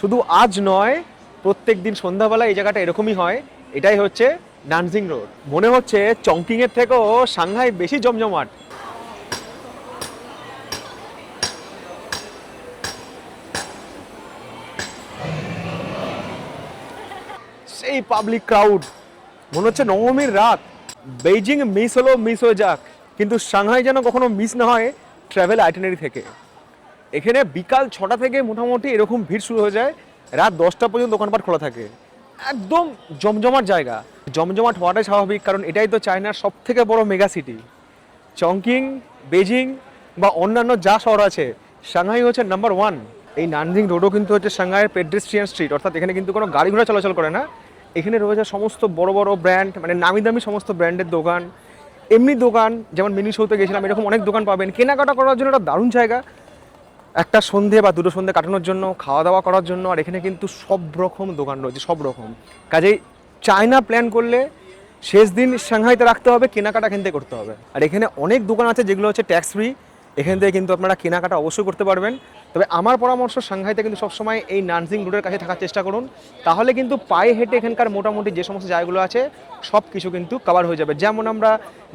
শুধু আজ নয়, প্রত্যেক দিন সন্ধ্যাবেলা এই জায়গাটা এরকমই হয়। এটাই হচ্ছে নানজিং রোড। মনে হচ্ছে চংকিংয়ের থেকেও সাংহাই বেশি জমজমাট। সেই পাবলিক ক্রাউড, মনে হচ্ছে নবমীর রাত। বেইজিং মিস হলো মিস হয়ে যাক, কিন্তু সাংহাই যেন কখনো মিস না হয় ট্রাভেল আইটিনারি থেকে। এখানে বিকাল 6টা থেকে মোটামুটি এরকম ভিড় শুরু হয়ে যায়, রাত 10টা পর্যন্ত দোকানপাট খোলা থাকে। একদম জমজমাট জায়গা। জমজমাট হওয়াটাই স্বাভাবিক, কারণ এটাই তো চায়নার সব থেকে বড় মেগা সিটি। চংকিং, বেজিং বা অন্যান্য যা শহর আছে, সাংহাই হচ্ছে নাম্বার 1। এই নানজিং রোডও কিন্তু হচ্ছে সাংহাইয়ের পেডেস্ট্রিয়ান স্ট্রিট, অর্থাৎ এখানে কিন্তু কোনো গাড়ি ঘোড়া চলাচল করে না। এখানে রয়েছে সমস্ত বড় বড় ব্র্যান্ড, মানে নামি দামি সমস্ত ব্র্যান্ডের দোকান। এমনি দোকান, যেমন মিনি শোতে গেছিলাম, এরকম অনেক দোকান পাবেন। কেনাকাটা করার জন্য একটা দারুণ জায়গা, একটা সন্ধে বা দুটো সন্ধে কাটানোর জন্য, খাওয়া দাওয়া করার জন্য। আর এখানে কিন্তু সব রকম দোকান রয়েছে, সব রকম। কাজেই চায়না প্ল্যান করলে শেষ দিন সাংহাইতে রাখতে হবে, কেনাকাটা এখান থেকে করতে হবে। আর এখানে অনেক দোকান আছে যেগুলো হচ্ছে ট্যাক্স ফ্রি, এখান থেকে কিন্তু আপনারা কেনাকাটা অবশ্যই করতে পারবেন। তবে আমার পরামর্শ, সাংহাইতে কিন্তু সবসময় এই নানজিং রোডের কাছে থাকার চেষ্টা করুন, তাহলে কিন্তু পায়ে হেঁটে এখানকার মোটামুটি যে সমস্ত জায়গাগুলো আছে সব কিছু কিন্তু কভার হয়ে যাবে। যেমন আমরা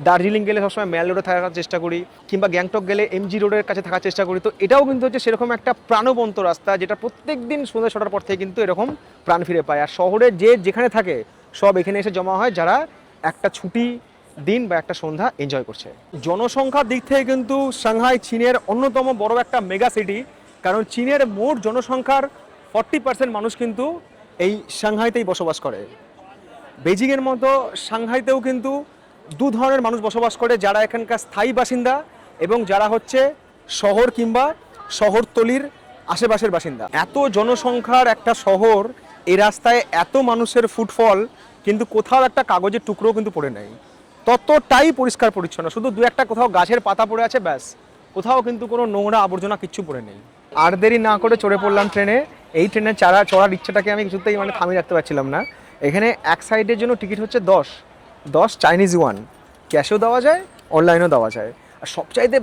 দার্জিলিং গেলে সবসময় ম্যাল রোডে থাকার চেষ্টা করি, কিংবা গ্যাংটক গেলে এমজি রোডের কাছে থাকার চেষ্টা করি। তো এটাও কিন্তু হচ্ছে সেরকম একটা প্রাণবন্ত রাস্তা, যেটা প্রত্যেক দিন সন্ধ্যা 6টার পর থেকে কিন্তু এরকম প্রাণ ফিরে পায়। আর শহরে যে যেখানে থাকে সব এখানে এসে জমা হয়, যারা একটা ছুটি দিন বা একটা সন্ধ্যা এনজয় করছে। জনসংখ্যার দিক থেকে কিন্তু সাংহাই চীনের অন্যতম বড় একটা মেগা সিটি, কারণ চীনের মোট জনসংখ্যার 40% মানুষ কিন্তু এই সাংহাইতেই বসবাস করে। বেজিংয়ের মতো সাংহাইতেও কিন্তু দু ধরনের মানুষ বসবাস করে, যারা এখানকার স্থায়ী বাসিন্দা এবং যারা হচ্ছে শহর কিংবা শহরতলির আশেপাশের বাসিন্দা। এত জনসংখ্যার একটা শহর, এই রাস্তায় এত মানুষের ফুটফল, কিন্তু কোথাও একটা কাগজের টুকরোও কিন্তু পড়ে নেই। ততটাই পরিষ্কার পরিচ্ছন্ন, শুধু দু একটা কোথাও গাছের পাতা পড়ে আছে ব্যাস, কোথাও কিন্তু কোনো নোংরা আবর্জনা কিচ্ছু পড়ে নেই। আর দেরি না করে চড়ে পড়লাম ট্রেনে। এই ট্রেনে চড়ার ইচ্ছাটাকে আমি কিছুতেই থামিয়ে রাখতে পারছিলাম না। এখানে এক সাইডের জন্য টিকিট হচ্ছে 10 চাইনিজ ওয়ান, ক্যাশেও দেওয়া যায়, অনলাইনেও দেওয়া যায়। আর সবচাইতে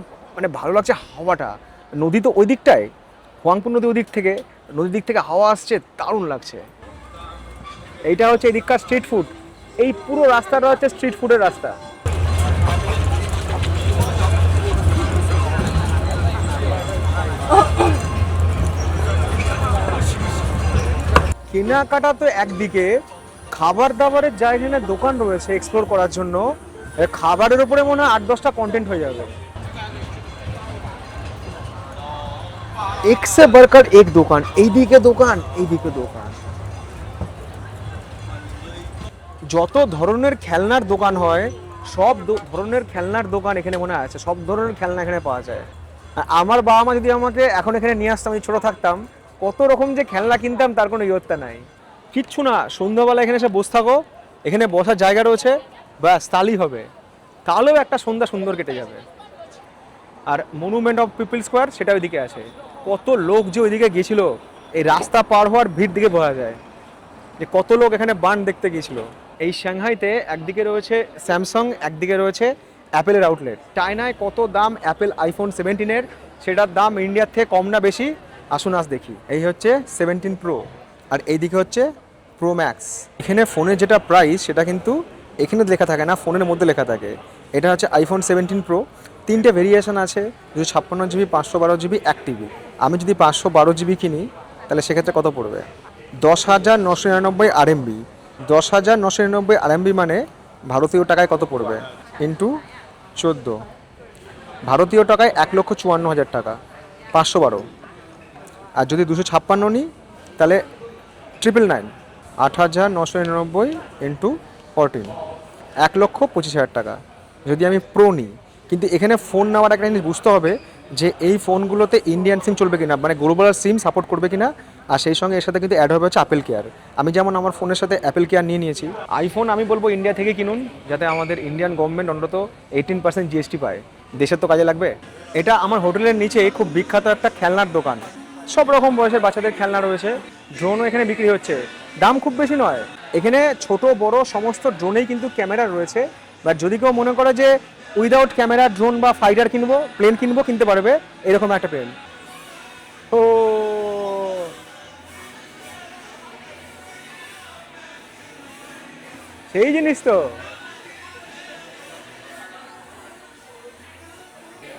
ভালো লাগছে হাওয়াটা। নদী তো ওই দিকটায়, হুয়াংপুর নদী ওই দিক থেকে, নদীর দিক থেকে হাওয়া আসছে, দারুণ লাগছে। এইটা হচ্ছে এদিককার স্ট্রিট ফুড। এই পুরো রাস্তাটা হচ্ছে স্ট্রিট ফুডের রাস্তা। কেনাকাটা তো একদিকে, খাবার দাবারের জায়গায় দোকান রয়েছে এক্সপ্লোর করার জন্য। খাবারের উপরে মনে হয় 8-10টা কন্টেন্ট হয়ে যাবে। এক সে বার্কার এক দোকান, এইদিকে দোকান, এইদিকে দোকান। যত ধরনের খেলনার দোকান হয়, সব ধরনের খেলনার দোকান এখানে মনে আছে। সব ধরনের খেলনা এখানে পাওয়া যায়। আমার বাবা মা যদি আমাকে এখন এখানে নিয়ে আসতাম, আমি ছোট থাকতাম, কত রকম যে খেলনা কিনতাম তার কোনো ইয়ত্তা নাই। কিচ্ছু না, সন্ধ্যাবেলা এখানে এসে বসে থাকো, এখানে বসার জায়গা রয়েছে, ব্যাস তাহলেই হবে। তাহলেও একটা সন্ধ্যা সুন্দর কেটে যাবে। আর মনুমেন্ট অফ পিপল স্কোয়ার, সেটা ওইদিকে আছে। কত লোক যে ওইদিকে গিয়েছিল, এই রাস্তা পার হওয়ার ভিড় দিকে বোঝা যায় যে কত লোক এখানে বান দেখতে গিয়েছিল। এই সাংহাইতে একদিকে রয়েছে স্যামসাং, একদিকে রয়েছে অ্যাপেলের আউটলেট। চায়নায় কত দাম অ্যাপেল আইফোন 17-এর, সেটার দাম ইন্ডিয়ার থেকে কম না বেশি? আসুন আজ দেখি। এই হচ্ছে 17 প্রো, আর এইদিকে হচ্ছে প্রো ম্যাক্স। এখানে ফোনের যেটা প্রাইস সেটা কিন্তু এখানে লেখা থাকে না, ফোনের মধ্যে লেখা থাকে। এটা হচ্ছে আইফোন 17 প্রো। 3টে ভেরিয়েশন আছে, 256 GB, 512 GB, 1 TB। আমি যদি 512 GB কিনি, তাহলে সেক্ষেত্রে কত পড়বে? 10,999 RMB। 10,999 RMB মানে ভারতীয় টাকায় কত পড়বে? ইন্টু 14, ভারতীয় টাকায় 1,54,000 টাকা। 512। আর যদি 256 নিই, তাহলে 999, 8,999 ইন্টু 14, 1,25,000 টাকা। যদি আমি প্রো নিই, কিন্তু এখানে ফোন নেওয়ার একটা জিনিস বুঝতে হবে, যে এই ফোনগুলোতে ইন্ডিয়ান সিম চলবে কিনা, মানে গ্লোবাল সিম সাপোর্ট করবে কিনা। আর সেই সঙ্গে এর সাথে কিন্তু অ্যাড হবে হচ্ছে অ্যাপেল কেয়ার। আমি যেমন আমার ফোনের সাথে অ্যাপেল কেয়ার নিয়ে নিয়েছি। আইফোন আমি বলবো ইন্ডিয়া থেকে কিনুন, যাতে আমাদের ইন্ডিয়ান গভর্নমেন্ট অন্তত 18% জিএসটি পায়, দেশের তো কাজে লাগবে। এটা আমার হোটেলের নিচে খুব বিখ্যাত একটা খেলনার দোকান, সব রকম বয়সের বাচ্চাদের খেলনা রয়েছে। ড্রোনও এখানে বিক্রি হচ্ছে, দাম খুব বেশি নয়। এখানে ছোট বড় সমস্ত ড্রোনেই কিন্তু ক্যামেরা রয়েছে। বাট যদি কেউ মনে করে যে উইদাউট ক্যামেরা ড্রোন বা ফাইটার কিনবো, প্লেন কিনবো, কিনতে পারবে এরকম একটা প্লেন। ও সেই জিনিস তো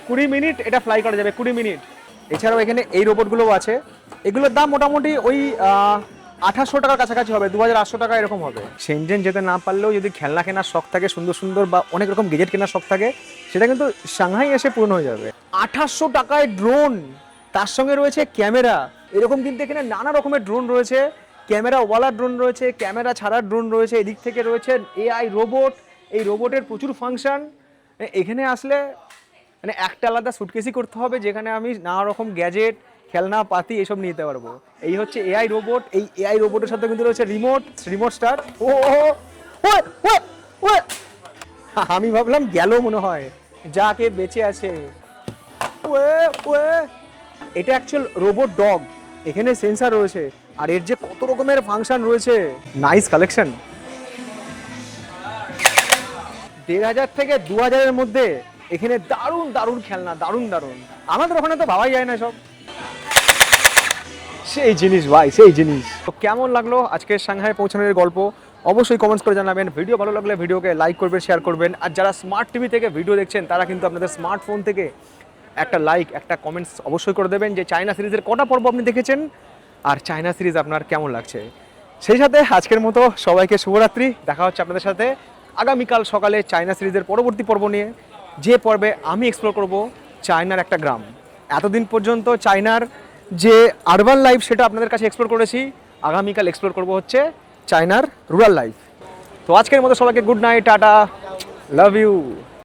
20 মিনিট এটা ফ্লাই করা যাবে, 20 মিনিট। এছাড়াও এখানে এই রোবটগুলোও আছে। এগুলোর দাম মোটামুটি ওই 2800 টাকার কাছাকাছি হবে, 2800 টাকা এরকম হবে। সেনজেন যেতে না পারলেও যদি খেলনা কেনার শখ থাকে, সুন্দর সুন্দর বা অনেক রকম গেজেট কেনার শখ থাকে, সেটা কিন্তু সাংহাই এসে পূর্ণ হয়ে যাবে। 2800 টাকায় ড্রোন, তার সঙ্গে রয়েছে ক্যামেরা। এরকম কিন্তু এখানে নানা রকমের ড্রোন রয়েছে, ক্যামেরা ওয়ালা ড্রোন রয়েছে, ক্যামেরা ছাড়ার ড্রোন রয়েছে। এদিক থেকে রয়েছে এআই রোবট, এই রোবটের প্রচুর ফাংশন। এখানে আসলে মানে একটা আলাদা সুটকেসই করতে হবে, যেখানে আমি নানা রকম গ্যাজেট, খেলনা পাতি এসব নিতে পারবো। এই হচ্ছে এআই রোবট। এই এআই রোবটের সাথে কিন্তু রয়েছে রিমোট স্টার। ও আমি ভাবলাম গেল মনে হয়, যাকে বেঁচে আছে। এটা অ্যাকচুয়াল রোবট ডগ। এখানে সেন্সার রয়েছে, আর এর যে কত রকমের ফাংশন রয়েছে। Nice collection. 1500 থেকে 2000-এর মধ্যে এখানে দারুণ দারুণ খেলনা, দারুণ দারুণ। আমাদের ওখানে তো ভাবাই যায় না সব। সেই জিনিস ভাই, সেই জিনিস। তো কেমন লাগলো আজকের সাংহাই পৌঁছানোর গল্প? অবশ্যই কমেন্টস করে জানাবেন। ভিডিও ভালো লাগলে ভিডিওকে লাইক করবেন, শেয়ার করবেন। আর যারা স্মার্ট টিভি থেকে ভিডিও দেখছেন, তারা কিন্তু আপনাদের স্মার্টফোন থেকে একটা লাইক, একটা কমেন্টস অবশ্যই করে দেবেন যে চায়না সিরিজের কটা পর্ব আপনি দেখেছেন, আর চায়না সিরিজ আপনার কেমন লাগছে। সেই সাথে আজকের মতো সবাইকে শুভরাত্রি। দেখা হচ্ছে আপনাদের সাথে আগামীকাল সকালে চায়না সিরিজের পরবর্তী পর্ব নিয়ে, যে পর্বে আমি এক্সপ্লোর করব চায়নার একটা গ্রাম। এতদিন পর্যন্ত চায়নার যে আরবান লাইফ সেটা আপনাদের কাছে এক্সপ্লোর করেছি, আগামীকাল এক্সপ্লোর করব হচ্ছে চায়নার রুরাল লাইফ। তো আজকের মতো সবাইকে good night, tata, love you.